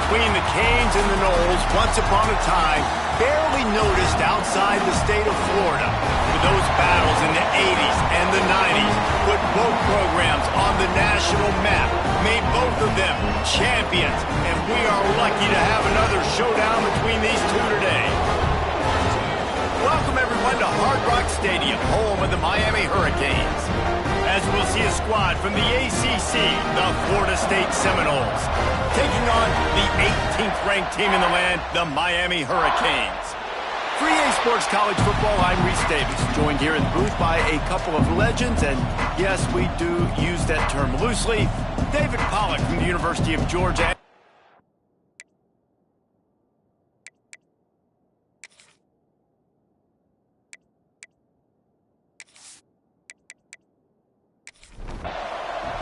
between the Canes and the Noles once upon a time barely noticed outside the state of Florida. But those battles in the 80s and the 90s put both programs on the national map, made both of them champions, and we are lucky to have another showdown between these two today. Welcome everyone to Hard Rock Stadium, home of the Miami Hurricanes, as we'll see a squad from the ACC, the Florida State Seminoles, taking on the 18th ranked team in the land, the Miami Hurricanes. For EA Sports College Football, I'm Reese Davis, joined here in the booth by a couple of legends, and yes, we do use that term loosely. David Pollack from the University of Georgia.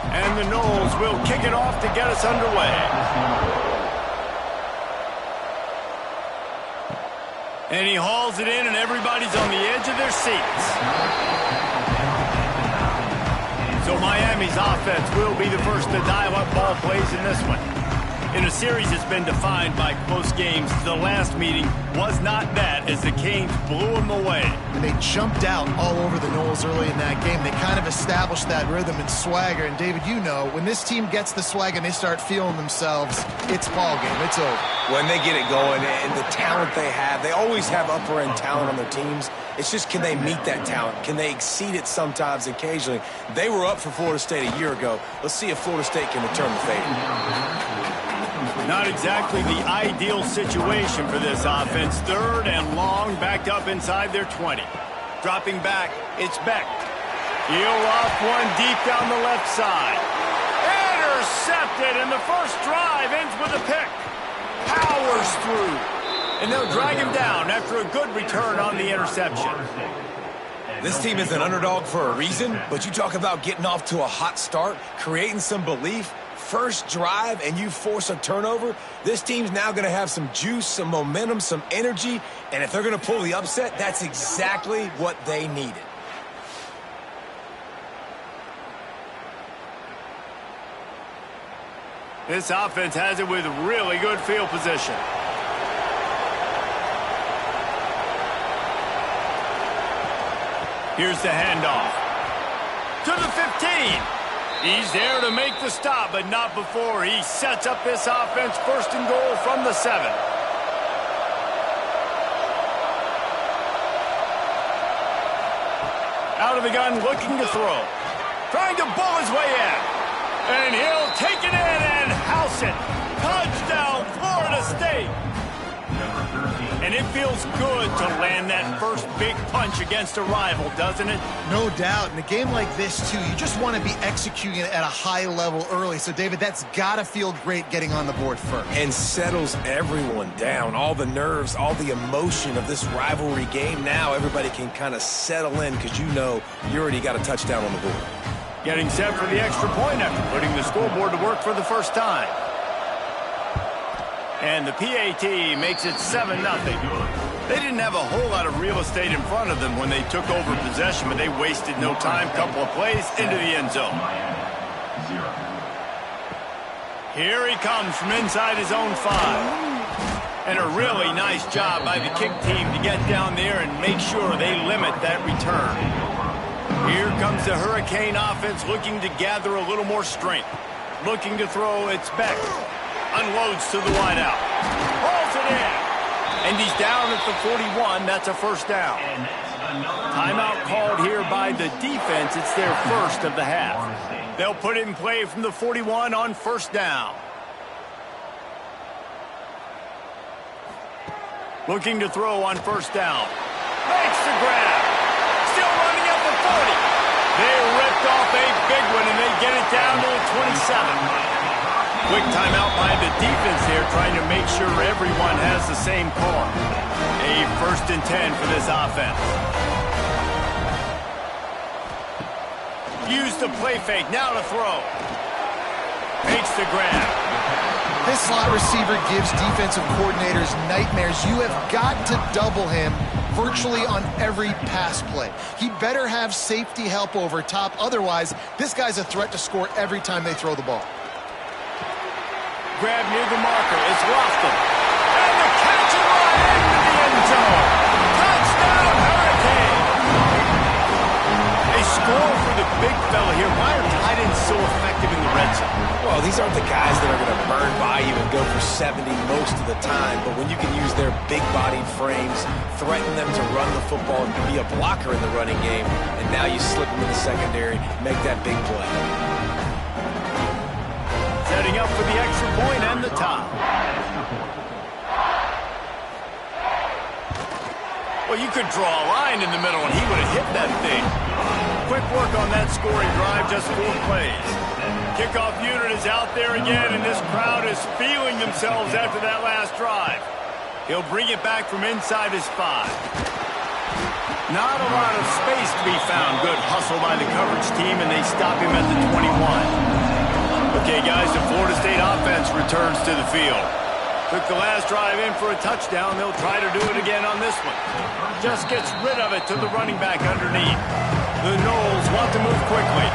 And the Noles will kick it off to get us underway. And he hauls it in, and everybody's on the edge of their seats. So Miami's offense will be the first to dial up ball plays in this one. In a series that's been defined by close games, the last meeting was not that, as the Canes blew them away. And they jumped out all over the Noles early in that game. They kind of established that rhythm and swagger. And David, you know, when this team gets the swag and they start feeling themselves, it's ball game. It's over. When they get it going and the talent they have, they always have upper-end talent on their teams. It's just, can they meet that talent? Can they exceed it sometimes, occasionally? They were up for Florida State a year ago. Let's see if Florida State can return the favor. Not exactly the ideal situation for this offense. Third and long, backed up inside their 20. Dropping back, it's Beck. He'll off one deep down the left side. Intercepted, and the first drive ends with a pick. Powers through, and they'll drag him down after a good return on the interception. This team is an underdog for a reason, but you talk about getting off to a hot start, creating some belief. First drive and you force a turnover, this team's now going to have some juice, some momentum, some energy, and if they're going to pull the upset, that's exactly what they needed. This offense has it with really good field position. Here's the handoff to the 15. He's there to make the stop, but not before he sets up this offense first and goal from the 7. Out of the gun, looking to throw. Trying to bull his way in. And he'll take it in and house it. Touchdown, Florida State. And it feels good to land that first big punch against a rival, doesn't it? No doubt. In a game like this, too, you just want to be executing it at a high level early. So, David, that's got to feel great getting on the board first. And settles everyone down. All the nerves, all the emotion of this rivalry game. Now everybody can kind of settle in because you know you already got a touchdown on the board. Getting set for the extra point after putting the scoreboard to work for the first time. And the PAT makes it 7-0. They didn't have a whole lot of real estate in front of them when they took over possession, but they wasted no time. Couple of plays into the end zone. Here he comes from inside his own 5. And a really nice job by the kick team to get down there and make sure they limit that return. Here comes the Hurricane offense looking to gather a little more strength. Looking to throw, it's Beck. Unloads to the wideout. Hauls it in. And he's down at the 41. That's a first down. Timeout called here by the defense. It's their first of the half. They'll put it in play from the 41 on first down. Looking to throw on first down. Makes the grab. Still running at the 40. They ripped off a big one, and they get it down to the 27. Quick timeout by the defense here, trying to make sure everyone has the same call. A first and 10 for this offense. Use the play fake, now to throw. Makes the grab. This slot receiver gives defensive coordinators nightmares. You have got to double him virtually on every pass play. He better have safety help over top. Otherwise, this guy's a threat to score every time they throw the ball. grab near the marker. It's lofted. And the catch and run into the end zone. Touchdown, Hurricane! A score for the big fella here. Why are tight ends so effective in the red zone? Well, these aren't the guys that are going to burn by you and go for 70 most of the time, but when you can use their big-bodied frames, threaten them to run the football and be a blocker in the running game, and now you slip them in the secondary, make that big play. Setting up for the extra point and the tie. Well, you could draw a line in the middle, and he would have hit that thing. Quick work on that scoring drive, just 4 plays. Kickoff unit is out there again, and this crowd is feeling themselves after that last drive. He'll bring it back from inside his 5. Not a lot of space to be found. Good hustle by the coverage team, and they stop him at the 21. Okay, guys, the Florida State offense returns to the field. Took the last drive in for a touchdown. They'll try to do it again on this one. Just gets rid of it to the running back underneath. The Noles want to move quickly.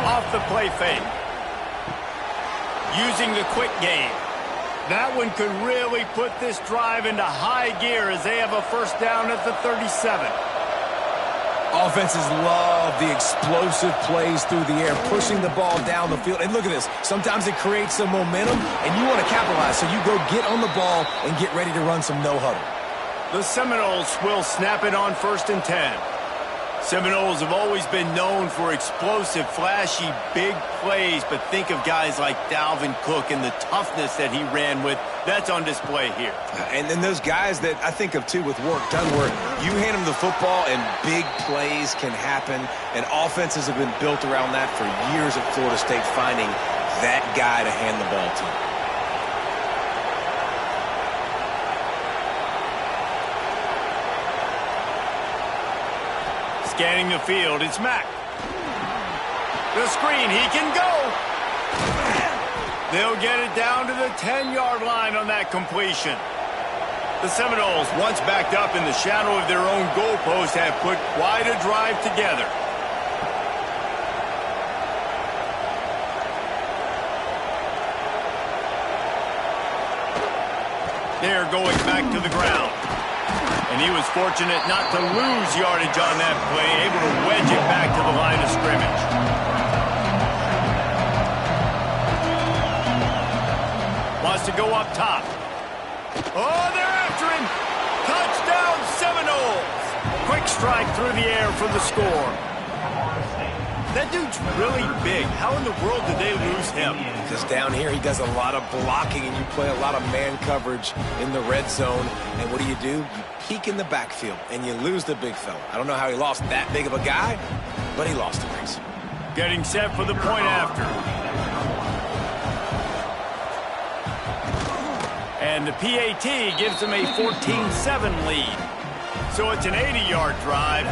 Off the play fake. Using the quick game. That one could really put this drive into high gear as they have a first down at the 37. Offenses love the explosive plays through the air, pushing the ball down the field. And look at this. Sometimes it creates some momentum, and you want to capitalize. So you go get on the ball and get ready to run some no-huddle. The Seminoles will snap it on 1st and 10. Seminoles have always been known for explosive, flashy, big plays, but think of guys like Dalvin Cook and the toughness that he ran with. That's on display here. And then those guys that I think of, too, with work done, where you hand them the football and big plays can happen, and offenses have been built around that for years at Florida State, finding that guy to hand the ball to. Scanning the field, it's Mack. The screen, he can go. They'll get it down to the 10-yard line on that completion. The Seminoles, once backed up in the shadow of their own goalpost, have put quite a drive together. They're going back to the ground. And he was fortunate not to lose yardage on that play, able to wedge it back to the line of scrimmage. Wants to go up top. Oh, they're after him. Touchdown, Seminoles. Quick strike through the air for the score. That dude's really big. How in the world did they lose him? Because down here he does a lot of blocking and you play a lot of man coverage in the red zone. And what do? You peek in the backfield and you lose the big fella. I don't know how he lost that big of a guy, but he lost the race. Getting set for the point after. And the PAT gives them a 14-7 lead. So it's an 80-yard drive.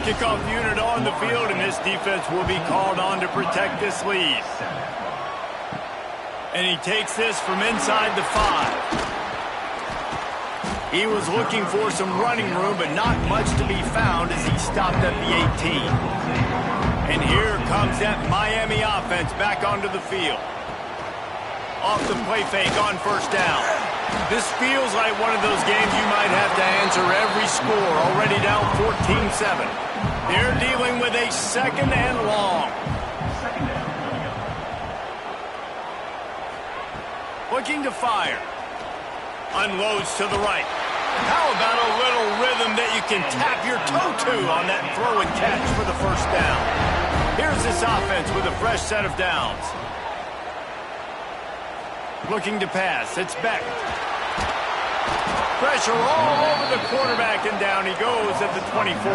Kickoff unit on the field, and this defense will be called on to protect this lead. And he takes this from inside the 5. He was looking for some running room, but not much to be found as he stopped at the 18. And here comes that Miami offense back onto the field. Off the play fake on first down. This feels like one of those games you might have to answer every score. Already down 14-7. They're dealing with a second and long. Looking to fire. Unloads to the right. How about a little rhythm that you can tap your toe to on that throw and catch for the first down? Here's this offense with a fresh set of downs. Looking to pass. It's Beck. Pressure all over the quarterback, and down he goes at the 24.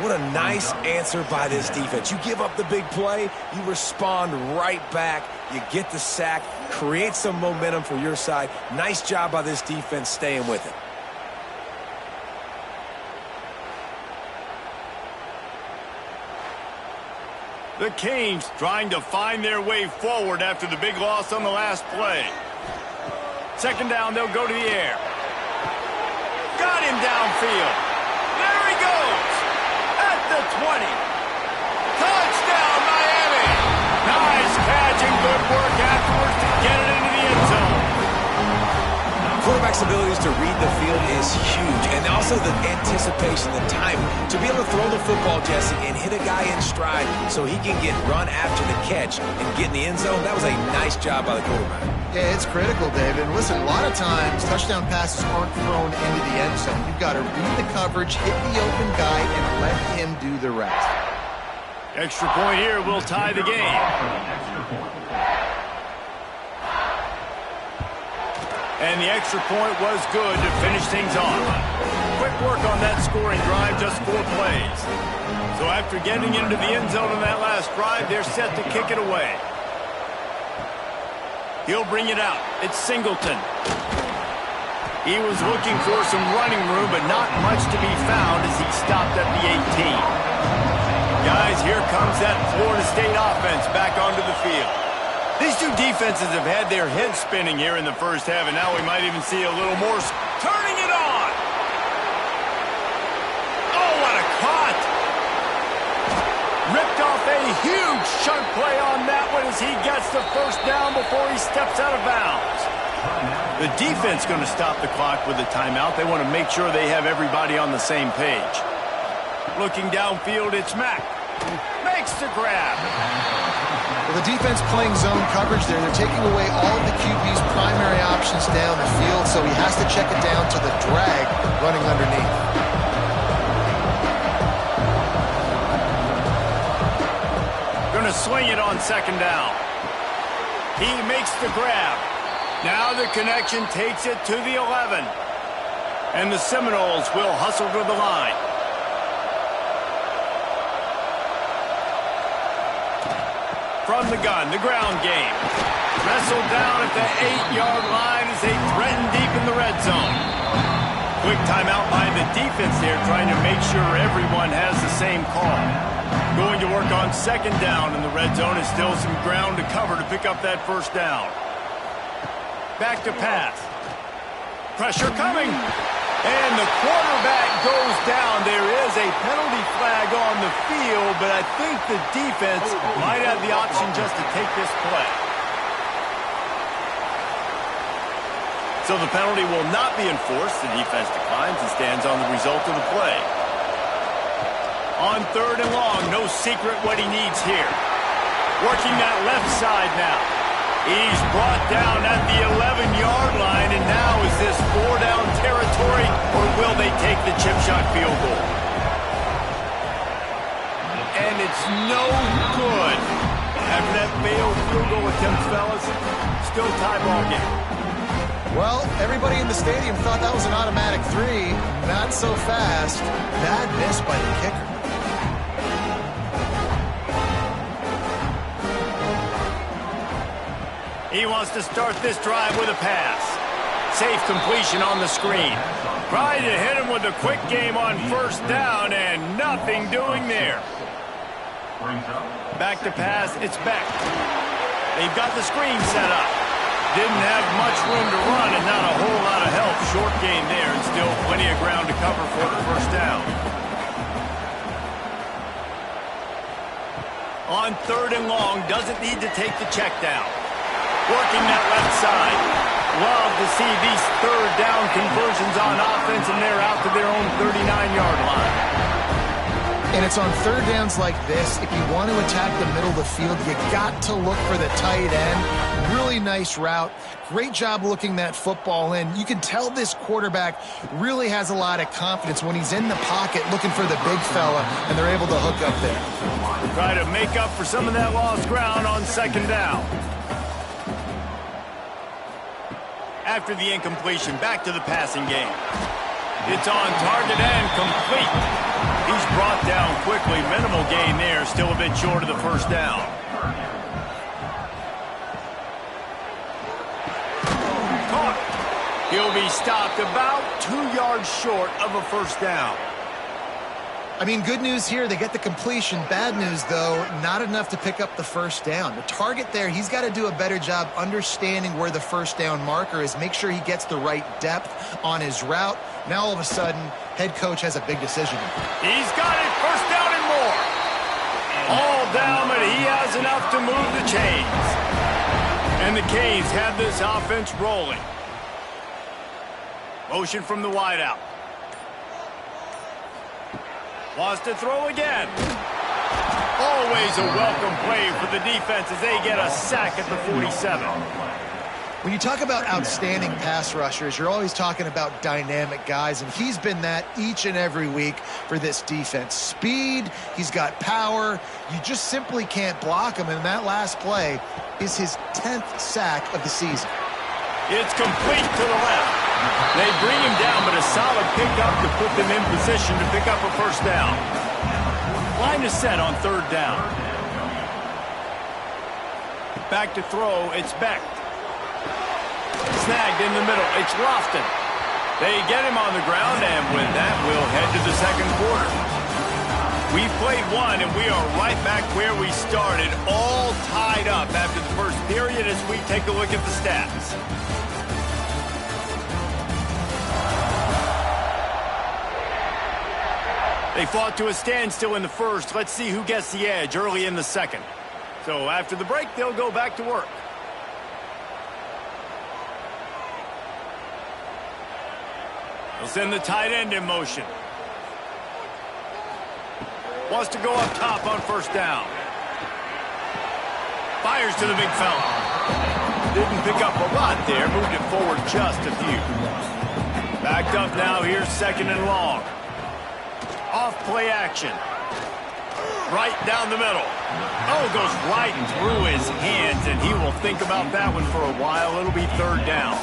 What a nice answer by this defense. You give up the big play, you respond right back, you get the sack, create some momentum for your side. Nice job by this defense staying with it. The Canes trying to find their way forward after the big loss on the last play. Second down, they'll go to the air. Got him downfield. There he goes. At the 20. Touchdown, Miami. Nice catch and good work afterwards to get it into the end zone. Quarterback's abilities to read the field is huge, and also the anticipation, the timing. To be able to throw the football, Jesse, and hit a guy in stride so he can get run after the catch and get in the end zone, that was a nice job by the quarterback. Yeah, it's critical, David. And listen, a lot of times, touchdown passes aren't thrown into the end zone. You've got to read the coverage, hit the open guy, and let him do the rest. Extra point here will tie the game. And the extra point was good to finish things off. Quick work on that scoring drive, just 4 plays. So after getting into the end zone on that last drive, they're set to kick it away. He'll bring it out. It's Singleton. He was looking for some running room, but not much to be found as he stopped at the 18. Guys, here comes that Florida State offense back onto the field. These two defenses have had their heads spinning here in the first half, and now we might even see a little more. Turning it on! Oh, what a caught! Ripped off a huge chunk play on that one as he gets the first down before he steps out of bounds. The defense going to stop the clock with a timeout. They want to make sure they have everybody on the same page. Looking downfield, it's Mack. Makes the grab. Well, the defense playing zone coverage there. They're taking away all of the QB's primary options down the field, so he has to check it down to the drag running underneath. Going to swing it on second down. He makes the grab. Now the connection takes it to the 11. And the Seminoles will hustle to the line. From the gun, the ground game. Wrestled down at the 8-yard line as they threaten deep in the red zone. Quick timeout by the defense there, trying to make sure everyone has the same call. Going to work on second down in the red zone. Is still some ground to cover to pick up that first down. Back to pass. Pressure coming. And the quarterback goes down. There is a penalty flag on the field, but I think the defense might have the option just to take this play. So the penalty will not be enforced. The defense declines and stands on the result of the play. On third and long, no secret what he needs here. Working that left side now. He's brought down at the 11-yard line, and now is this 4-down territory, or will they take the chip shot field goal? And it's no good. After that failed field goal attempt, fellas, still tie ball game. Well, everybody in the stadium thought that was an automatic 3. Not so fast. Bad miss by the kicker. He wants to start this drive with a pass. Safe completion on the screen. Tried to hit him with a quick game on first down, and nothing doing there. Back to pass, it's Beck. They've got the screen set up. Didn't have much room to run and not a whole lot of help. Short game there and still plenty of ground to cover for the first down. On third and long, doesn't need to take the check down. Working that left side. Love to see these third down conversions on offense, and they're out to their own 39-yard line. And it's on third downs like this. If you want to attack the middle of the field, you got to look for the tight end. Really nice route. Great job looking that football in. You can tell this quarterback really has a lot of confidence when he's in the pocket looking for the big fella, and they're able to hook up there. Try to make up for some of that lost ground on second down. After the incompletion, back to the passing game. It's on target and complete. He's brought down quickly. Minimal gain there. Still a bit short of the first down. Caught. He'll be stopped about 2 yards short of a first down. I mean, good news here, they get the completion. Bad news, though, not enough to pick up the first down. The target there, he's got to do a better job understanding where the first down marker is, make sure he gets the right depth on his route. Now, all of a sudden, head coach has a big decision. He's got it. First down and more. All down, but he has enough to move the chains. And the Canes have this offense rolling. Motion from the wideout. Wants to throw again. Always a welcome play for the defense as they get a sack at the 47. When you talk about outstanding pass rushers, you're always talking about dynamic guys, and he's been that each and every week for this defense. Speed, he's got power. You just simply can't block him, and that last play is his 10th sack of the season. It's complete to the left. They bring him down, but a solid pickup to put them in position to pick up a first down. Line is set on third down. Back to throw, it's Beck. Snagged in the middle, it's Lofton. They get him on the ground, and with that, we'll head to the second quarter. We've played one, and we are right back where we started, all tied up after the first period as we take a look at the stats. They fought to a standstill in the first. Let's see who gets the edge early in the second. So after the break, they'll go back to work. They'll send the tight end in motion. Wants to go up top on first down. Fires to the big fella. Didn't pick up a lot there. Moved it forward just a few. Backed up now. Here's second and long. Off play action. Right down the middle. Oh, goes right through his hands, and he will think about that one for a while. It'll be third down.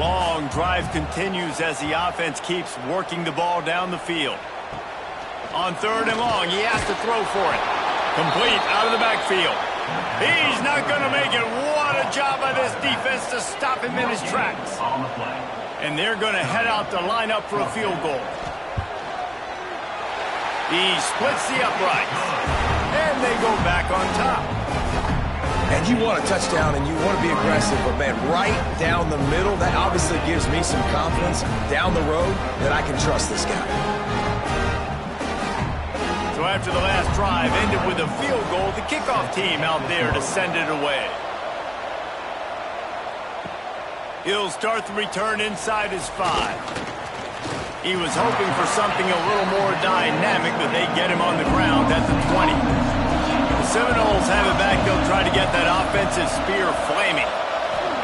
Long drive continues as the offense keeps working the ball down the field. On third and long, he has to throw for it. Complete out of the backfield. He's not going to make it. What a job by this defense to stop him in his tracks. And they're going to head out to line up for a field goal. He splits the uprights. And they go back on top. And you want a touchdown and you want to be aggressive, but man, right down the middle, that obviously gives me some confidence down the road that I can trust this guy. So after the last drive ended with a field goal, the kickoff team out there to send it away. He'll start the return inside his 5. He was hoping for something a little more dynamic, but they get him on the ground at the 20. The Seminoles have it back. They'll try to get that offensive spear flaming.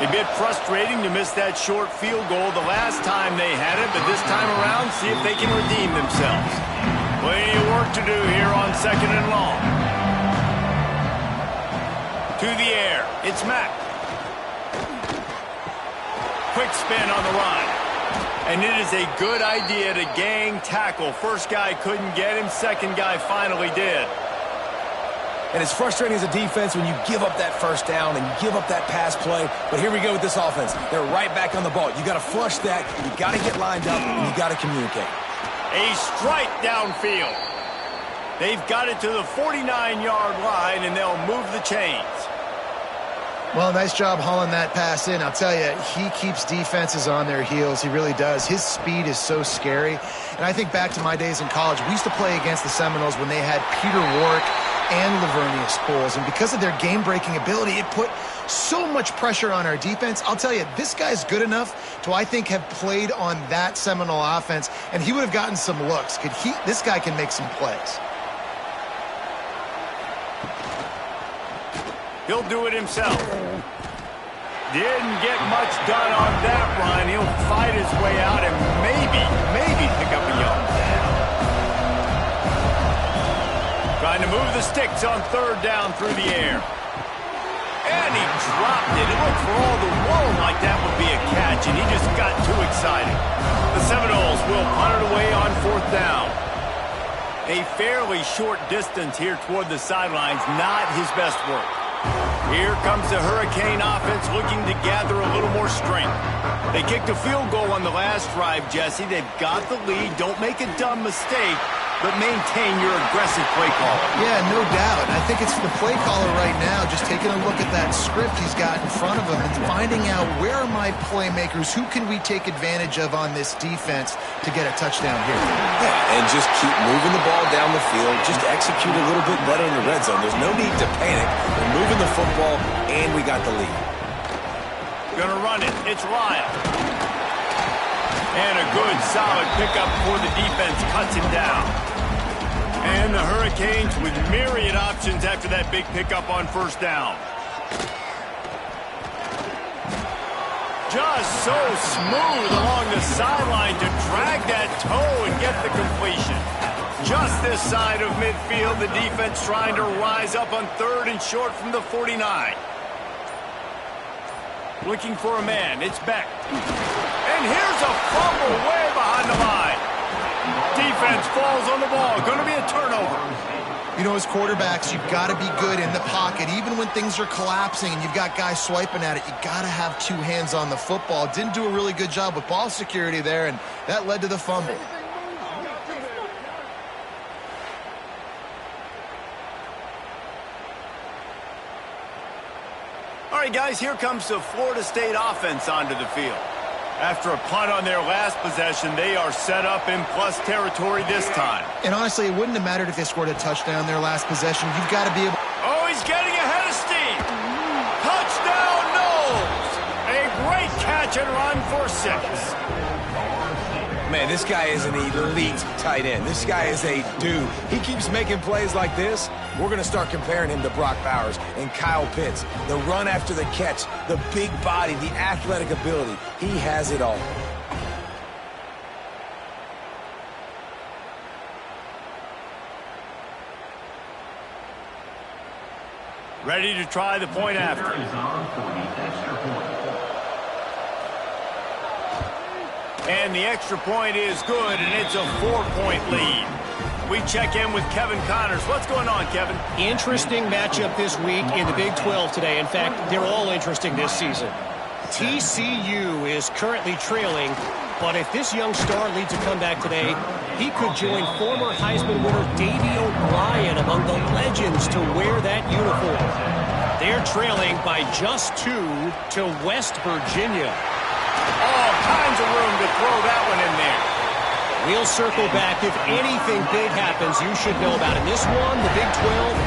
A bit frustrating to miss that short field goal the last time they had it, but this time around, see if they can redeem themselves. Plenty of work to do here on second and long. To the air. It's Mack. Quick spin on the run. And it is a good idea to gang tackle. First guy couldn't get him. Second guy finally did. And it's frustrating as a defense when you give up that first down and you give up that pass play. But here we go with this offense. They're right back on the ball. You got to flush that. You got to get lined up, and you got to communicate. A strike downfield. They've got it to the 49-yard line, and they'll move the chains. Well, nice job hauling that pass in. I'll tell you, he keeps defenses on their heels. He really does. His speed is so scary. And I think back to my days in college. We used to play against the Seminoles when they had Peter Warrick and Lavernius Coles. And because of their game-breaking ability, it put so much pressure on our defense. I'll tell you, this guy's good enough to, I think, have played on that Seminole offense, and he would have gotten some looks. This guy can make some plays. He'll do it himself. Didn't get much done on that run. He'll fight his way out and maybe pick up a yard. Trying to move the sticks on third down through the air. And he dropped it. It looked for all the world like that would be a catch, and he just got too excited. The Seminoles will punt it away on fourth down. A fairly short distance here toward the sidelines, not his best work. Here comes the Hurricane offense looking to gather a little more strength. They kicked a field goal on the last drive, Jesse. They've got the lead. Don't make a dumb mistake. but maintain your aggressive play caller. Yeah, no doubt. I think it's the play caller right now just taking a look at that script he's got in front of him and finding out where are my playmakers, who can we take advantage of on this defense to get a touchdown here. Yeah, and just keep moving the ball down the field. Just execute a little bit better in the red zone. There's no need to panic. We're moving the football, and we got the lead. Gonna run it. It's Lyle. And a good, solid pickup before the defense cuts him down. And the Hurricanes with myriad options after that big pickup on first down. Just so smooth along the sideline to drag that toe and get the completion. Just this side of midfield, the defense trying to rise up on third and short from the 49. Looking for a man. It's Beck. And here's a fumble way behind the line. Defense falls on the ball. Going to be a turnover. You know, as quarterbacks, you've got to be good in the pocket. Even when things are collapsing and you've got guys swiping at it, you got to have two hands on the football. Didn't do a really good job with ball security there, and that led to the fumble. All right, guys, here comes the Florida State offense onto the field. After a punt on their last possession, they are set up in plus territory this time. And honestly, it wouldn't have mattered if they scored a touchdown their last possession. You've got to be able... Oh, he's getting ahead of steam. Touchdown, Knowles. A great catch and run for 6. Man, this guy is an elite tight end. This guy is a dude. He keeps making plays like this. We're going to start comparing him to Brock Bowers and Kyle Pitts. The run after the catch, the big body, the athletic ability. He has it all. Ready to try the point after. And the extra point is good, and it's a 4-point lead. We check in with Kevin Connors. What's going on, Kevin? Interesting matchup this week in the Big 12 today. In fact, they're all interesting this season. TCU is currently trailing, but if this young star leads a comeback today, he could join former Heisman winner Davey O'Brien among the legends to wear that uniform. They're trailing by just 2 to West Virginia. All kinds of room to throw that one in there. We'll circle back. If anything big happens, you should know about it. This one, the Big 12,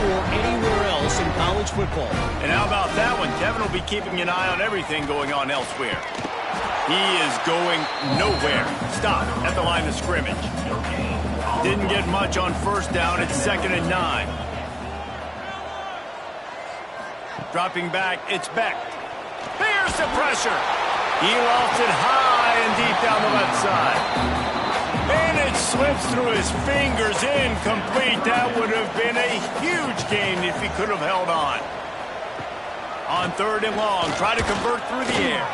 or anywhere else in college football. And how about that one? Kevin will be keeping an eye on everything going on elsewhere. He is going nowhere. Stop at the line of scrimmage. Didn't get much on first down. It's 2nd and 9. Dropping back, it's Beck. Here's the pressure. He lofts it high and deep down the left side. And it slips through his fingers, incomplete. That would have been a huge gain if he could have held on. On 3rd and long, try to convert through the air.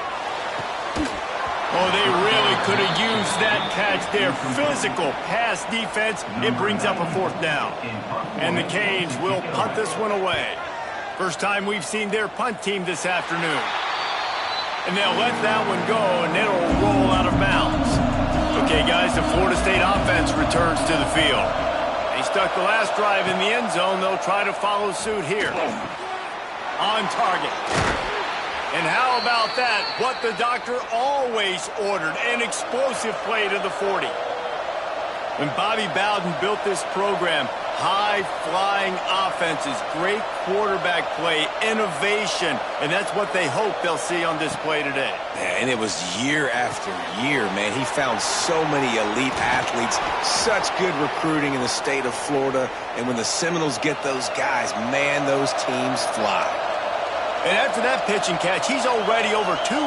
Oh, they really could have used that catch there. Physical pass defense. It brings up a 4th down. And the Canes will punt this one away. First time we've seen their punt team this afternoon. And they'll let that one go, and it'll roll out of bounds. Okay, guys, the Florida State offense returns to the field. They stuck the last drive in the end zone. They'll try to follow suit here. On target. And how about that? What the doctor always ordered, an explosive play to the 40. When Bobby Bowden built this program, high-flying offenses, great quarterback play, innovation, and that's what they hope they'll see on display today. And it was year after year, man. He found so many elite athletes, such good recruiting in the state of Florida, and when the Seminoles get those guys, man, those teams fly. And after that pitch and catch, he's already over 200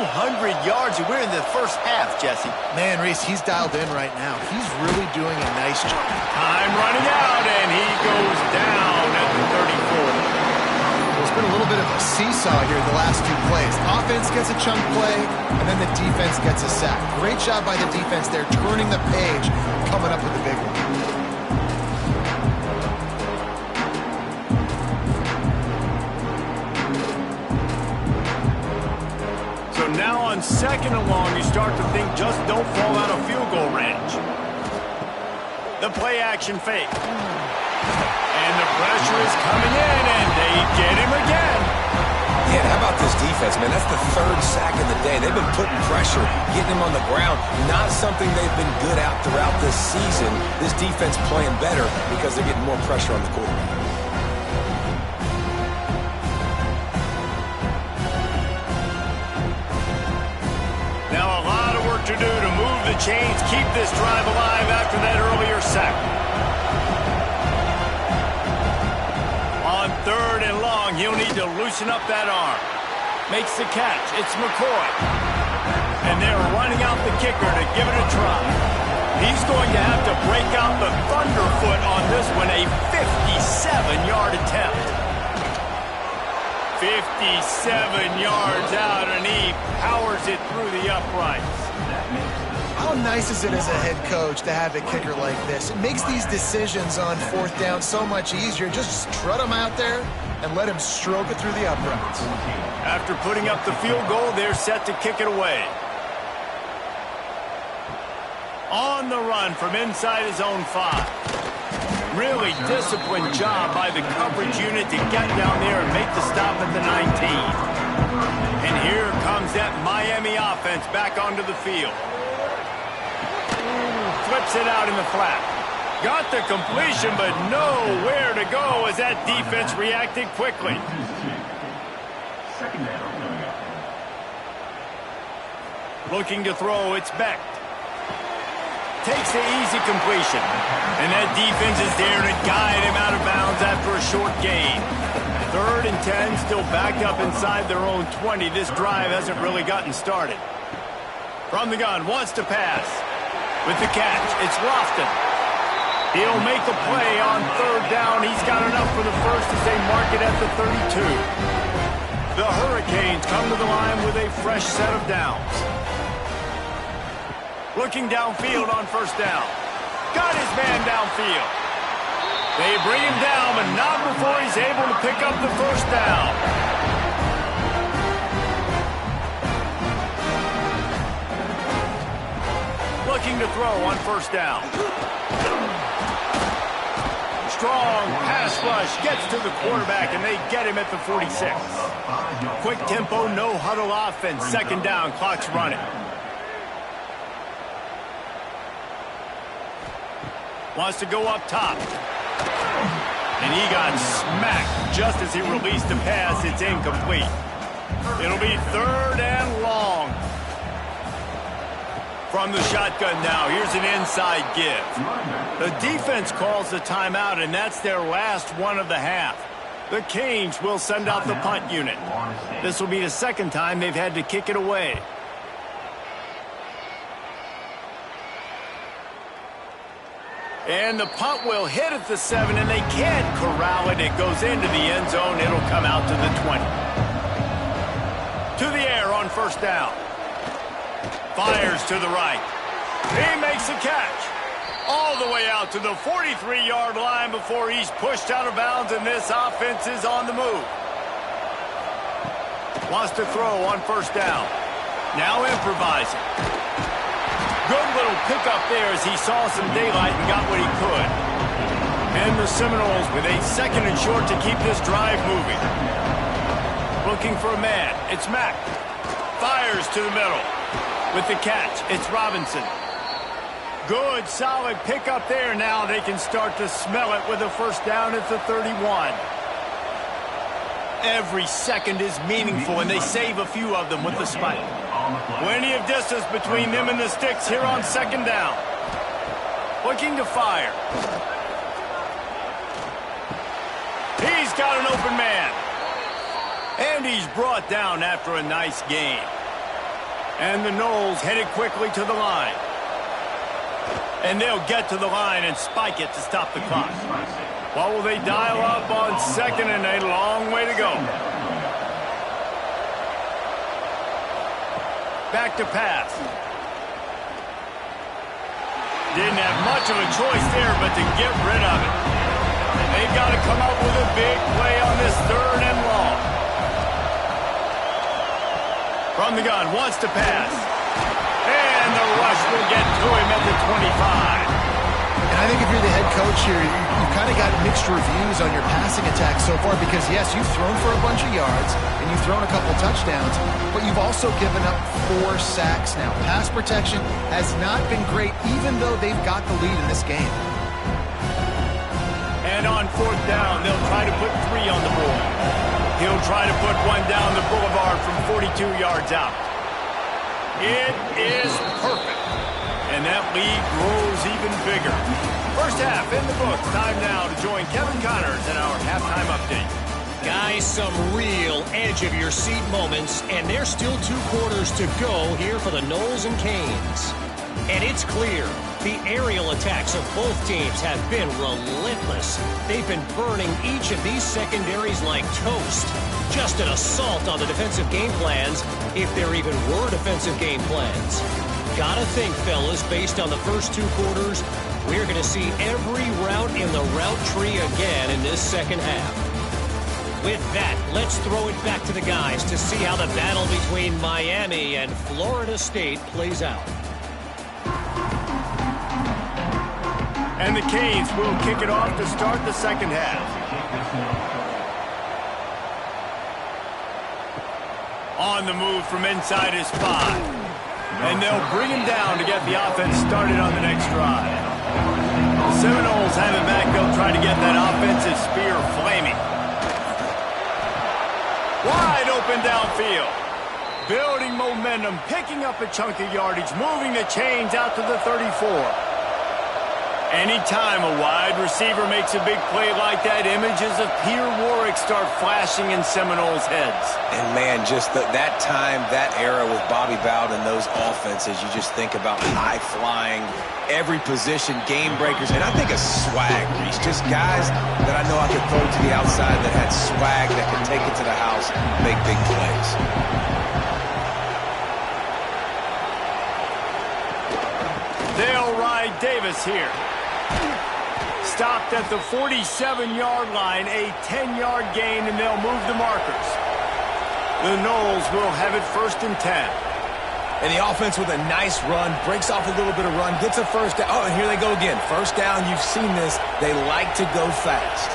yards, and we're in the first half, Jesse. Man, Reese, he's dialed in right now. He's really doing a nice job. Time running out, and he goes down at the 34. There's been a little bit of a seesaw here the last 2 plays. Offense gets a chunk play, and then the defense gets a sack. Great job by the defense there, turning the page, coming up with the big one. Now on 2nd and long, you start to think just don't fall out of field goal range. The play action fake. And the pressure is coming in, and they get him again. Yeah, how about this defense, man? That's the third sack of the day. They've been putting pressure, getting him on the ground. Not something they've been good at throughout this season. This defense playing better because they're getting more pressure on the quarterback. Now a lot of work to do to move the chains, keep this drive alive after that earlier sack. On 3rd and long, he'll need to loosen up that arm. Makes the catch. It's McCoy. And they're running out the kicker to give it a try. He's going to have to break out the thunderfoot on this one, a 57-yard attempt. 57 yards out, and he powers it through the uprights. How nice is it as a head coach to have a kicker like this? It makes these decisions on 4th down so much easier. Just strut him out there and let him stroke it through the uprights. After putting up the field goal, they're set to kick it away. On the run from inside his own 5. Really disciplined job by the coverage unit to get down there and make the stop at the 19. And here comes that Miami offense back onto the field. Flips it out in the flat. Got the completion, but nowhere to go as that defense reacted quickly. Looking to throw, it's Beck. Takes the easy completion. And that defense is there to guide him out of bounds after a short gain. 3rd and 10, still backed up inside their own 20. This drive hasn't really gotten started. From the gun, wants to pass. With the catch, it's Lofton. He'll make the play on 3rd down. He's got enough for the first as they mark it at the 32. The Hurricanes come to the line with a fresh set of downs. Looking downfield on 1st down. Got his man downfield. They bring him down, but not before he's able to pick up the 1st down. Looking to throw on 1st down. Strong pass rush gets to the quarterback, and they get him at the 46. Quick tempo, no huddle offense. 2nd down, clock's running. Wants to go up top. And he got smacked just as he released the pass. It's incomplete. It'll be 3rd and long. From the shotgun now, here's an inside give. The defense calls the timeout, and that's their last one of the half. The Canes will send out the punt unit. This will be the 2nd time they've had to kick it away. And the punt will hit at the 7, and they can't corral it. It goes into the end zone. It'll come out to the 20. To the air on 1st down. Fires to the right. He makes a catch. All the way out to the 43-yard line before he's pushed out of bounds, and this offense is on the move. Wants to throw on 1st down. Now improvising. Good little pickup there as he saw some daylight and got what he could. And the Seminoles with a 2nd and short to keep this drive moving. Looking for a man. It's Mack. Fires to the middle. With the catch, it's Robinson. Good, solid pickup there. Now they can start to smell it with a 1st down at the 31. Every second is meaningful, and they save a few of them with the spike. Plenty of distance between them and the sticks here on 2nd down. Looking to fire. He's got an open man. And he's brought down after a nice gain. And the Noles headed quickly to the line. And they'll get to the line and spike it to stop the clock. What will they dial up on 2nd and a long way to go? Back to pass. Didn't have much of a choice there but to get rid of it. They've got to come up with a big play on this 3rd and long. From the gun, wants to pass. And the rush will get to him at the 25. And I think if you're the head coach here, you've kind of got mixed reviews on your passing attack so far because, yes, you've thrown for a bunch of yards and you've thrown a couple touchdowns, but you've also given up 4 sacks now. Pass protection has not been great, even though they've got the lead in this game. And on 4th down, they'll try to put 3 on the board. He'll try to put 1 down the boulevard from 42 yards out. It is perfect. And that lead grows even bigger. First half in the books. Time now to join Kevin Connors in our halftime update. Guys, some real edge-of-your-seat moments, and there's still 2 quarters to go here for the Noles and Canes. And it's clear, the aerial attacks of both teams have been relentless. They've been burning each of these secondaries like toast. Just an assault on the defensive game plans, if there even were defensive game plans. Gotta think, fellas, based on the first 2 quarters, we're going to see every route in the route tree again in this second half. With that, let's throw it back to the guys to see how the battle between Miami and Florida State plays out. And the Canes will kick it off to start the second half. On the move from inside his 5. And they'll bring him down to get the offense started on the next drive. The Seminoles have it back. They'll try to get that offensive spear flaming. Wide open downfield. Building momentum, picking up a chunk of yardage, moving the chains out to the 34. Anytime a wide receiver makes a big play like that, images of Peter Warwick start flashing in Seminoles' heads. And, man, just that time, that era with Bobby Bowden and those offenses, you just think about high-flying, every position, game breakers, and I think of swag, Reese. Just guys that I know I could throw to the outside that had swag that could take it to the house and make big plays. They'll ride Davis here. Stopped at the 47-yard line, a 10-yard gain, and they'll move the markers. The Noles will have it 1st and 10. And the offense with a nice run, breaks off a little bit of run, gets a first down. Oh, and here they go again. First down, you've seen this. They like to go fast.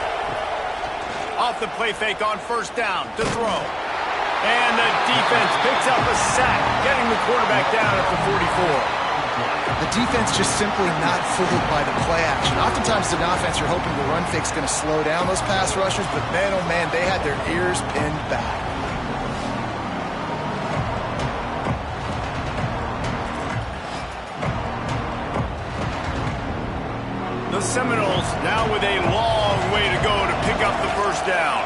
Off the play fake on 1st down to throw. And the defense picks up a sack, getting the quarterback down at the 44. The defense just simply not fooled by the play action. Oftentimes, an offense, you're hoping the run fake's going to slow down those pass rushers, but man, oh man, they had their ears pinned back. The Seminoles now with a long way to go to pick up the first down.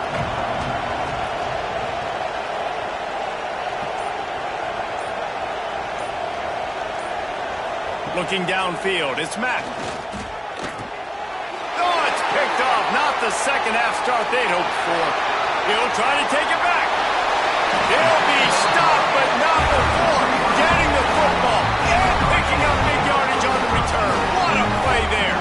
Looking downfield, it's Mack. Oh, it's picked off. Not the second half start they'd hoped for. He'll try to take it back. He'll be stopped, but not before getting the football and picking up big yardage on the return. What a play there.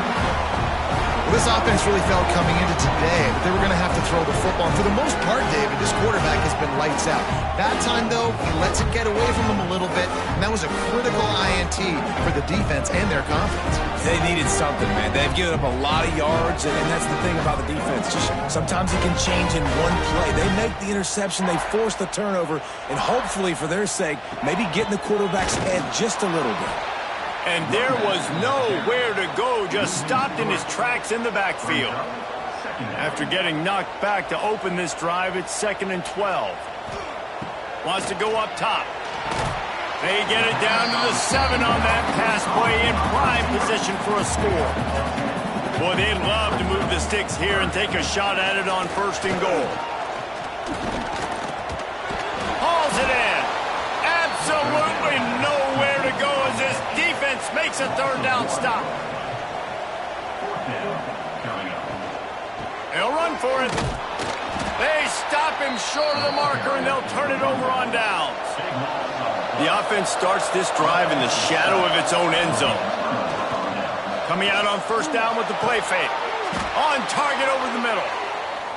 This offense really felt coming into today that they were going to have to throw the football. And for the most part, David, this quarterback has been lights out. That time, though, he lets it get away from him a little bit, and that was a critical INT for the defense and their confidence. They needed something, man. They've given up a lot of yards, and that's the thing about the defense. Just sometimes it can change in one play. They make the interception, they force the turnover, and hopefully, for their sake, maybe get in the quarterback's head just a little bit. And there was nowhere to go, just stopped in his tracks in the backfield. After getting knocked back to open this drive, it's 2nd and 12. Wants to go up top. They get it down to the 7 on that pass play in prime position for a score. Boy, they'd love to move the sticks here and take a shot at it on 1st and goal. Hauls it in. Absolutely nowhere to go as this defense makes a 3rd down stop. They'll run for it. They stop him short of the marker, and they'll turn it over on downs. The offense starts this drive in the shadow of its own end zone. Coming out on 1st down with the play fake. On target over the middle.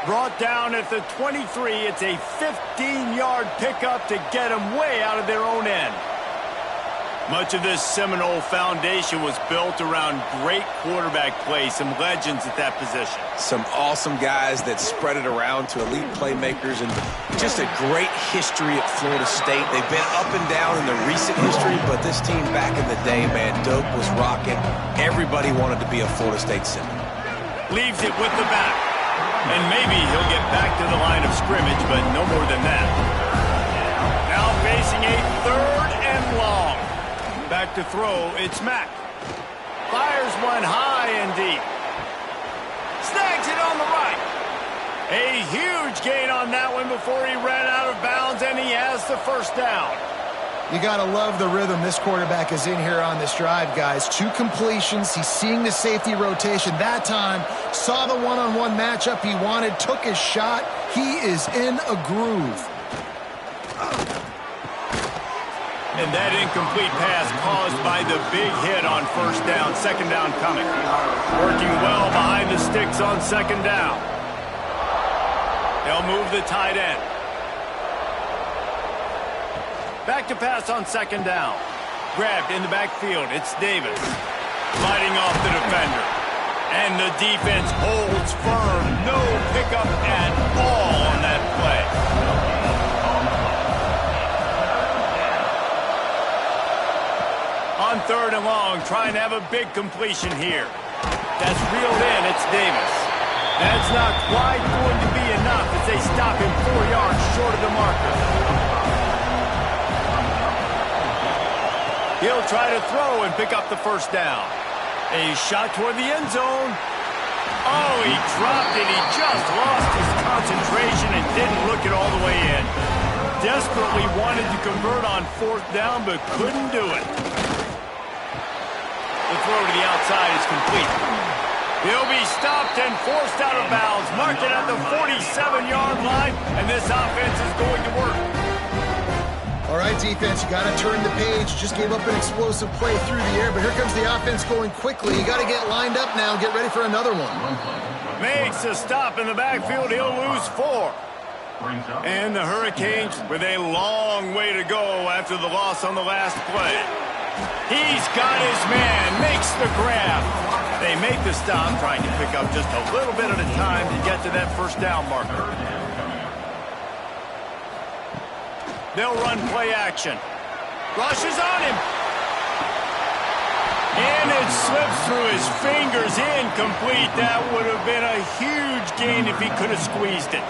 Brought down at the 23. It's a 15-yard pickup to get them way out of their own end. Much of this Seminole foundation was built around great quarterback play, some legends at that position. Some awesome guys that spread it around to elite playmakers, and just a great history at Florida State. They've been up and down in the recent history, but this team back in the day, man, Doak was rocking. Everybody wanted to be a Florida State Seminole. Leaves it with the back. And maybe he'll get back to the line of scrimmage, but no more than that. Now facing a 3rd and long. Back to throw, it's Mack. Fires one high and deep. Snags it on the right. A huge gain on that one before he ran out of bounds, and he has the first down. You got to love the rhythm this quarterback is in here on this drive, guys. 2 completions. He's seeing the safety rotation. That time, saw the one-on-one matchup he wanted, took his shot. He is in a groove. And that incomplete pass caused by the big hit on first down. 2nd down coming. Working well behind the sticks on 2nd down. They'll move the tight end. Back to pass on 2nd down. Grabbed in the backfield. It's Davis. Fighting off the defender. And the defense holds firm. No pickup at all on that play. On 3rd and long, trying to have a big completion here. That's reeled in. It's Davis. That's not quite going to be enough as they stop him 4 yards short of the marker. He'll try to throw and pick up the first down. A shot toward the end zone. Oh, he dropped it. He just lost his concentration and didn't look it all the way in. Desperately wanted to convert on 4th down, but couldn't do it. The throw to the outside is complete. He'll be stopped and forced out of bounds. Marked it at the 47-yard line, and this offense is going to work. All right, defense, you got to turn the page. Just gave up an explosive play through the air, but here comes the offense going quickly. You got to get lined up now and get ready for another one. Makes a stop in the backfield. He'll lose 4. And the Hurricanes with a long way to go after the loss on the last play. He's got his man, makes the grab. They make the stop, trying to pick up just a little bit at a time to get to that first down marker. They'll run play action. Rushes on him. And it slips through his fingers, incomplete. That would have been a huge gain if he could have squeezed it.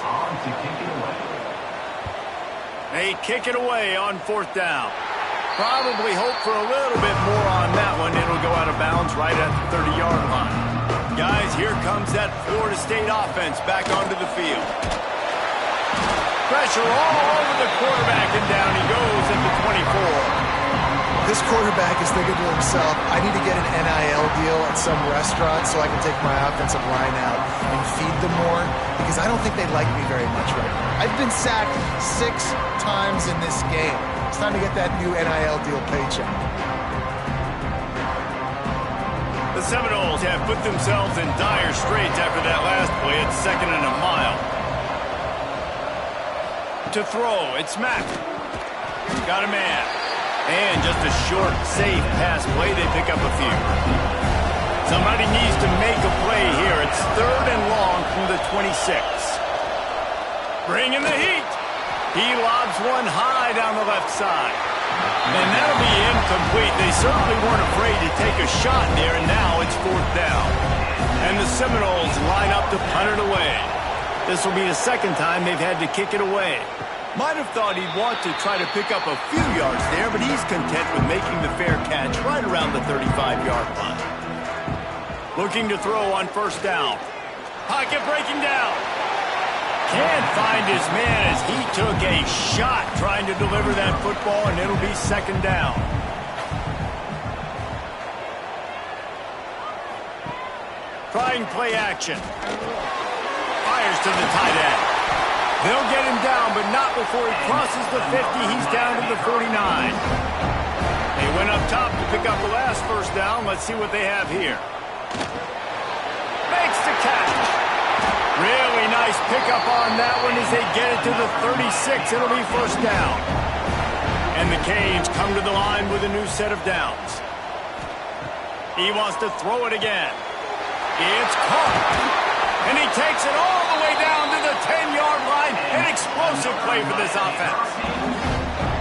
They kick it away on 4th down. Probably hope for a little bit more on that one. It'll go out of bounds right at the 30-yard line. Guys, here comes that Florida State offense back onto the field. Pressure all over the quarterback, and down he goes at the 24. This quarterback is thinking to himself, I need to get an NIL deal at some restaurant so I can take my offensive line out and feed them more, because I don't think they like me very much right now. I've been sacked 6 times in this game. It's time to get that new NIL deal paycheck. The Seminoles have put themselves in dire straits after that last play. It's 2nd and a mile. To throw, it's Mack. Got a man. And just a short, safe pass play. They pick up a few. Somebody needs to make a play here. It's 3rd and long from the 26. Bringing the heat. He lobs one high down the left side. And that'll be incomplete. They certainly weren't afraid to take a shot there, and now it's 4th down. And the Seminoles line up to punt it away. This will be the 2nd time they've had to kick it away. Might have thought he'd want to try to pick up a few yards there, but he's content with making the fair catch right around the 35-yard line. Looking to throw on 1st down. Pocket breaking down. Can't find his man as he took a shot trying to deliver that football, and it'll be 2nd down. Trying play action. Fires to the tight end. They'll get him down, but not before he crosses the 50. He's down to the 49. They went up top to pick up the last 1st down. Let's see what they have here. Makes the catch. Really nice pickup on that one as they get it to the 36. It'll be 1st down. And the Canes come to the line with a new set of downs. He wants to throw it again. It's caught. And he takes it all the way down to the 10-yard line. An explosive play for this offense.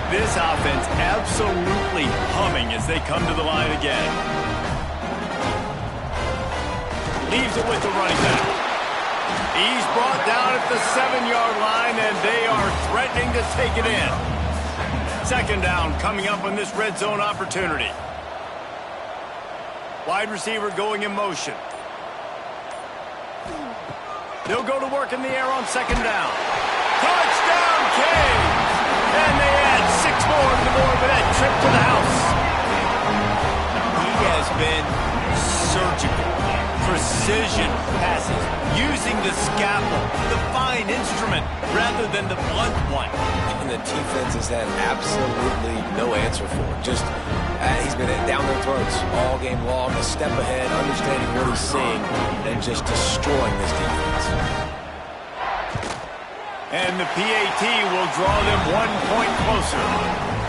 This offense absolutely humming as they come to the line again. Leaves it with the running back. He's brought down at the 7-yard line, and they are threatening to take it in. Second down coming up on this red zone opportunity. Wide receiver going in motion. They'll go to work in the air on second down. Touchdown, Canes! And they add 6 more to the board with that trip to the house. He has been surgical. Precision passes, using the scalpel, the fine instrument, rather than the blunt one. And the defense has had absolutely no answer for it. Just, he's been down their throats all game long, a step ahead, understanding what he's seeing, and just destroying this defense. And the PAT will draw them 1 point closer.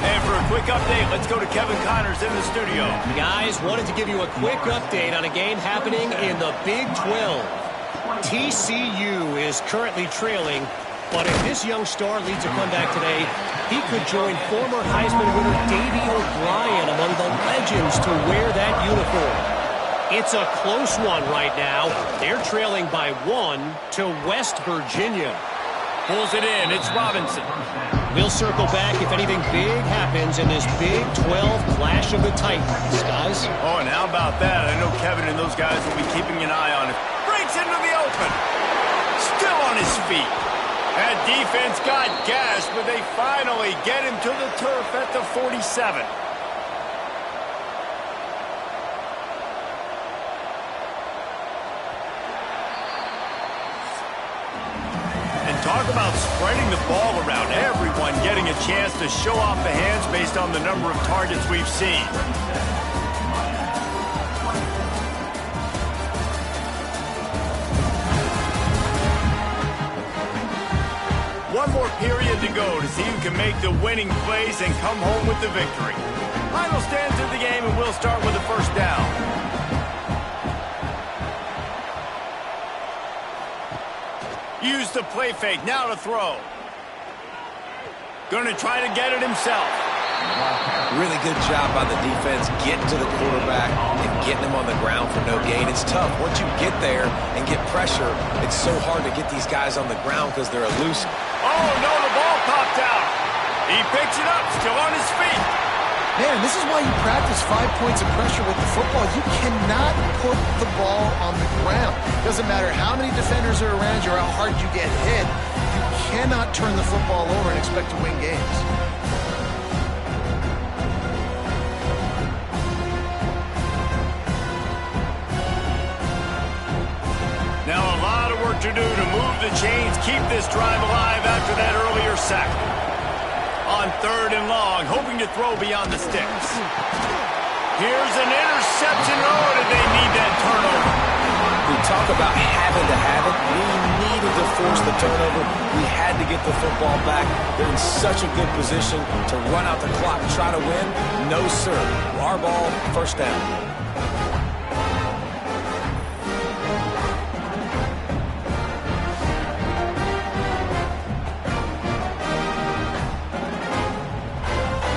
And for a quick update, let's go to Kevin Connors in the studio. Guys, wanted to give you a quick update on a game happening in the Big 12. TCU is currently trailing, but if this young star leads a comeback today, he could join former Heisman winner Davey O'Brien among the legends to wear that uniform. It's a close one right now. They're trailing by 1 to West Virginia. Pulls it in. It's Robinson. We'll circle back if anything big happens in this Big 12 Clash of the Titans, guys. Oh, and how about that? I know Kevin and those guys will be keeping an eye on it. Breaks into the open. Still on his feet. That defense got gashed, but they finally get him to the turf at the 47. Talk about spreading the ball around. Everyone getting a chance to show off the hands based on the number of targets we've seen. One more period to go to see who can make the winning plays and come home with the victory. Final stands of the game, and we'll start with the first down. Use the play fake, now to throw. Going to try to get it himself. Really good job by the defense getting to the quarterback and getting him on the ground for no gain. It's tough. Once you get there and get pressure, it's so hard to get these guys on the ground because they're elusive. Oh, no, the ball popped out. He picks it up, still on his feet. Man, this is why you practice 5 points of pressure with the football. You cannot put the ball on the ground. Doesn't matter how many defenders are around you or how hard you get hit. You cannot turn the football over and expect to win games. Now a lot of work to do to move the chains, keep this drive alive after that earlier sack. On 3rd and long, hoping to throw beyond the sticks. Here's an interception. Oh, did they need that turnover? We talk about having to have it. We needed to force the turnover. We had to get the football back. They're in such a good position to run out the clock, try to win. No, sir. Our ball, first down.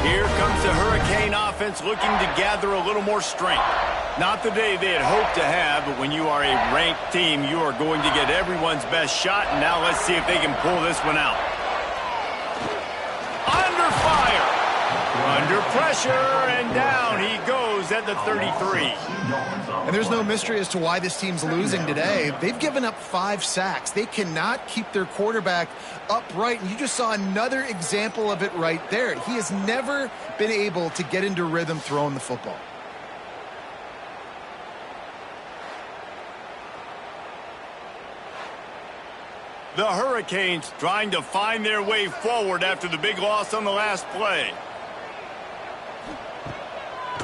Here comes the Hurricane offense looking to gather a little more strength. Not the day they had hoped to have, but when you are a ranked team, you are going to get everyone's best shot, and now let's see if they can pull this one out. Under fire. Under pressure, and down he goes at the 33. And there's no mystery as to why this team's losing today. They've given up 5 sacks. They cannot keep their quarterback upright, and you just saw another example of it right there. He has never been able to get into rhythm throwing the football. The Hurricanes trying to find their way forward after the big loss on the last play.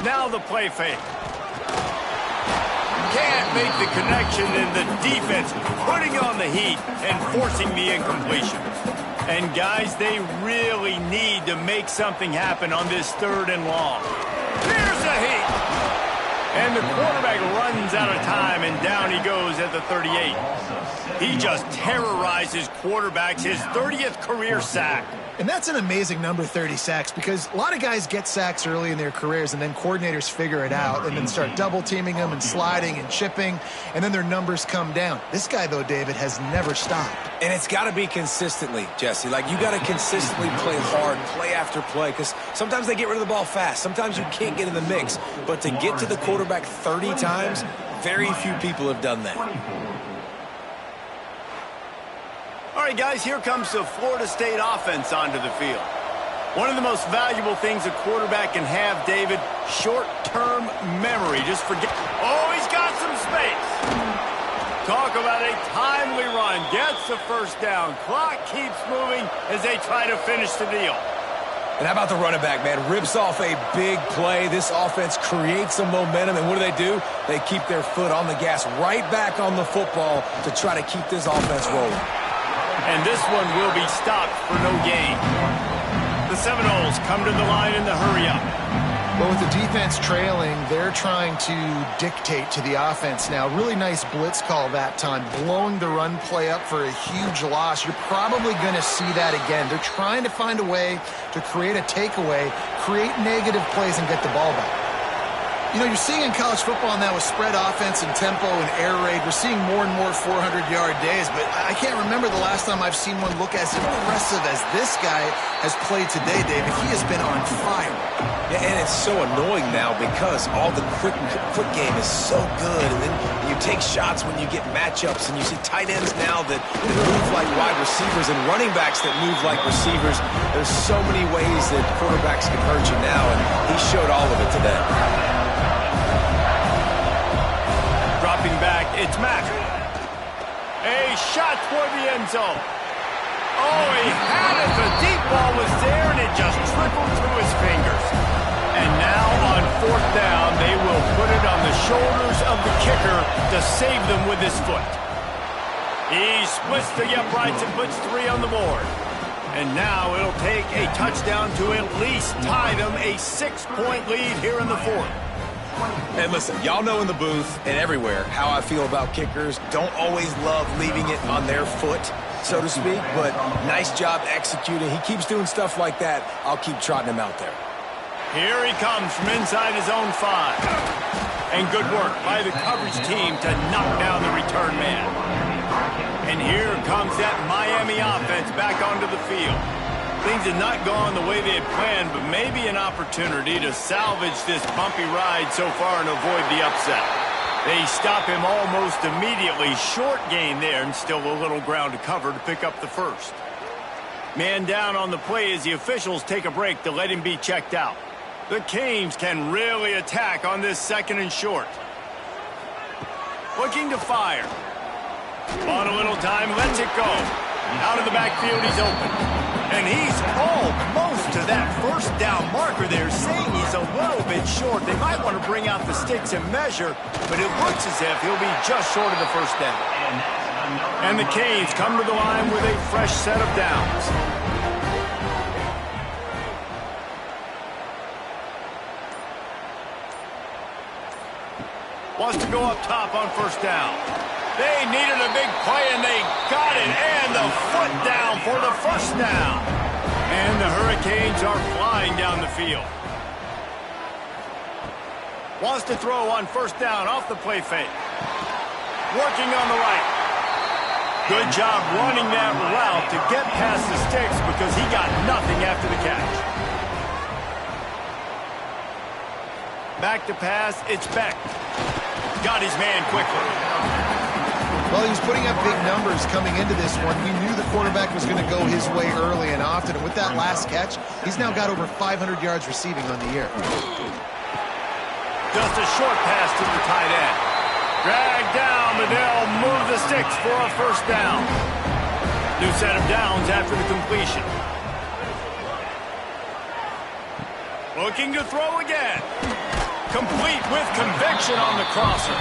Now the play fake. Can't make the connection, and the defense putting on the heat and forcing the incompletion. And, guys, they really need to make something happen on this 3rd and long. Here's a heat. And the quarterback runs out of time, and down he goes at the 38. He just terrorizes quarterbacks, his 30th career sack. And that's an amazing number, 30 sacks, because a lot of guys get sacks early in their careers, and then coordinators figure it out and then start double-teaming them and sliding and chipping, and then their numbers come down. This guy, though, David, has never stopped. And it's got to be consistently, Jesse. Like, you got to consistently play hard, play after play, because sometimes they get rid of the ball fast. Sometimes you can't get in the mix. But to get to the quarterback 30 times, very few people have done that. All right, guys, here comes the Florida State offense onto the field. One of the most valuable things a quarterback can have, David, short-term memory. Just forget. Oh, he's got some space. Talk about a timely run. Gets the first down. Clock keeps moving as they try to finish the deal. And how about the running back, man? Rips off a big play. This offense creates some momentum, and what do? They keep their foot on the gas, right back on the football to try to keep this offense rolling. And this one will be stopped for no gain. The Seminoles come to the line in the hurry-up. Well, with the defense trailing, they're trying to dictate to the offense now. Really nice blitz call that time, blowing the run play up for a huge loss. You're probably going to see that again. They're trying to find a way to create a takeaway, create negative plays, and get the ball back. You know, you're seeing in college football now with spread offense and tempo and air raid, we're seeing more and more 400-yard days, but I can't remember the last time I've seen one look as impressive as this guy has played today, David. He has been on fire. Yeah, and it's so annoying now because all the quick game is so good, and then you take shots when you get matchups, and you see tight ends now that move like wide receivers and running backs that move like receivers. There's so many ways that quarterbacks can hurt you now, and he showed all of it today. Dropping back, it's Mack. A shot toward the end zone. Oh, he had it. The deep ball was there, and it just trickled through his fingers. And now on 4th down, they will put it on the shoulders of the kicker to save them with his foot. He splits the uprights and puts 3 on the board. And now it'll take a touchdown to at least tie them a 6-point lead here in the 4th. And listen, y'all know in the booth and everywhere how I feel about kickers. Don't always love leaving it on their foot, so to speak, but nice job executing. He keeps doing stuff like that. I'll keep trotting him out there. Here he comes from inside his own 5. And good work by the coverage team to knock down the return man. And here comes that Miami offense back onto the field. Things had not gone the way they had planned, but maybe an opportunity to salvage this bumpy ride so far and avoid the upset. They stop him almost immediately. Short gain there, and still a little ground to cover to pick up the first. Man down on the play as the officials take a break to let him be checked out. The Canes can really attack on this 2nd and short. Looking to fire. On a little time, lets it go. Out of the backfield, he's open. And he's almost to that first down marker there, saying he's a little bit short. They might want to bring out the sticks and measure, but it looks as if he'll be just short of the first down. And the Canes come to the line with a fresh set of downs. Wants to go up top on 1st down. They needed a big play, and they got it. And the foot down for the 1st down. And the Hurricanes are flying down the field. Wants to throw on 1st down off the play fake. Working on the right. Good job running that route to get past the sticks because he got nothing after the catch. Back to pass, it's Beck. Got his man quickly. Well, he was putting up big numbers coming into this one. We knew the quarterback was going to go his way early and often. And with that last catch, he's now got over 500 yards receiving on the year. Just a short pass to the tight end. Dragged down, but they'll move the sticks for a 1st down. New set of downs after the completion. Looking to throw again. Complete with conviction on the crosser.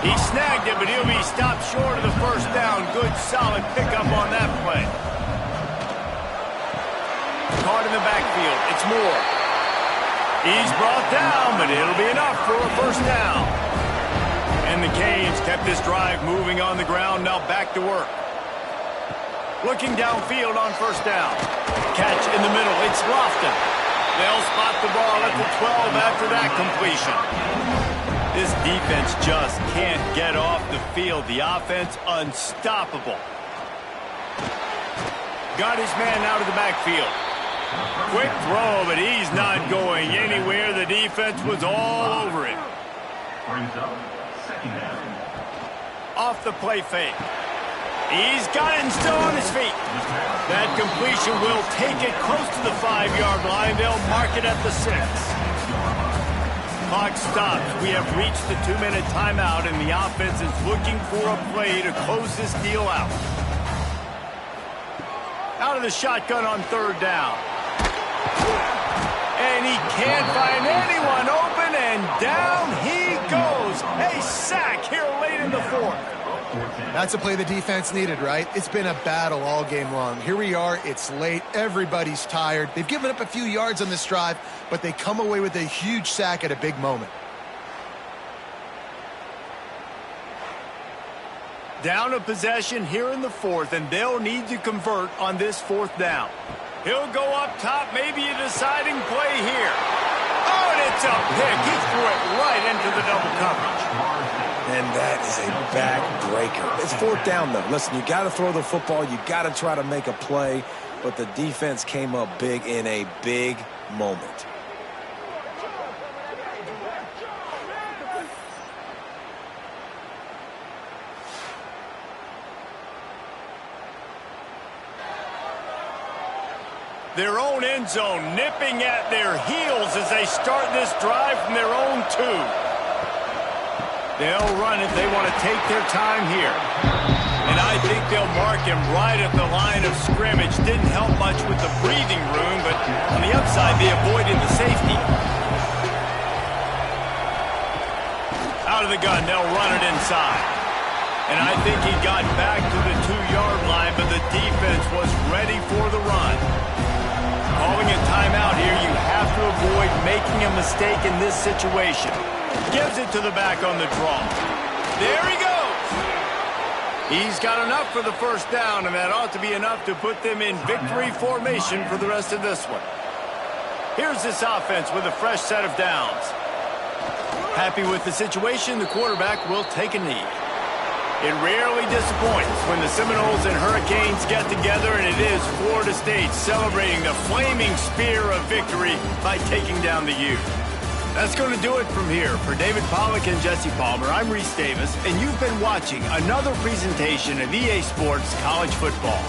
He snagged it, but he'll be stopped short of the 1st down. Good, solid pickup on that play. caught in the backfield. It's Moore. He's brought down, but it'll be enough for a first down. And the Canes kept this drive moving on the ground. Now back to work. Looking downfield on first down. Catch in the middle. It's Lofton. They'll spot the ball at the 12 after that completion. This defense just can't get off the field. The offense unstoppable. Got his man out of the backfield. Quick throw, but he's not going anywhere. The defense was all over him. Off the play fake. He's got it and still on his feet. That completion will take it close to the 5-yard line. They'll mark it at the 6. Clock stops. We have reached the 2-minute timeout, and the offense is looking for a play to close this deal out. Out of the shotgun on third down. And he can't find anyone open, and down he goes. A sack here late in the fourth. That's a play the defense needed, right? It's been a battle all game long. Here we are. It's late. Everybody's tired. They've given up a few yards on this drive, but they come away with a huge sack at a big moment. Down a possession here in the fourth, and they'll need to convert on this fourth down. He'll go up top, maybe a deciding play here. Oh, and it's a pick. He threw it right into the double coverage. And that is a backbreaker. It's fourth down, though. Listen, you got to throw the football. You got to try to make a play. But the defense came up big in a big moment. Their own end zone nipping at their heels as they start this drive from their own 2. They'll run it. They want to take their time here. And I think they'll mark him right at the line of scrimmage. Didn't help much with the breathing room, but on the upside, they avoided the safety. Out of the gun, they'll run it inside. And I think he got back to the 2-yard line, but the defense was ready for the run. Calling a timeout here, you have to avoid making a mistake in this situation. Gives it to the back on the draw. There he goes. He's got enough for the first down, and that ought to be enough to put them in victory formation for the rest of this one. Here's this offense with a fresh set of downs. Happy with the situation, the quarterback will take a knee. It rarely disappoints when the Seminoles and Hurricanes get together, and it is Florida State celebrating the flaming spear of victory by taking down the U. That's going to do it from here. For David Pollack and Jesse Palmer, I'm Reese Davis, and you've been watching another presentation of EA Sports College Football.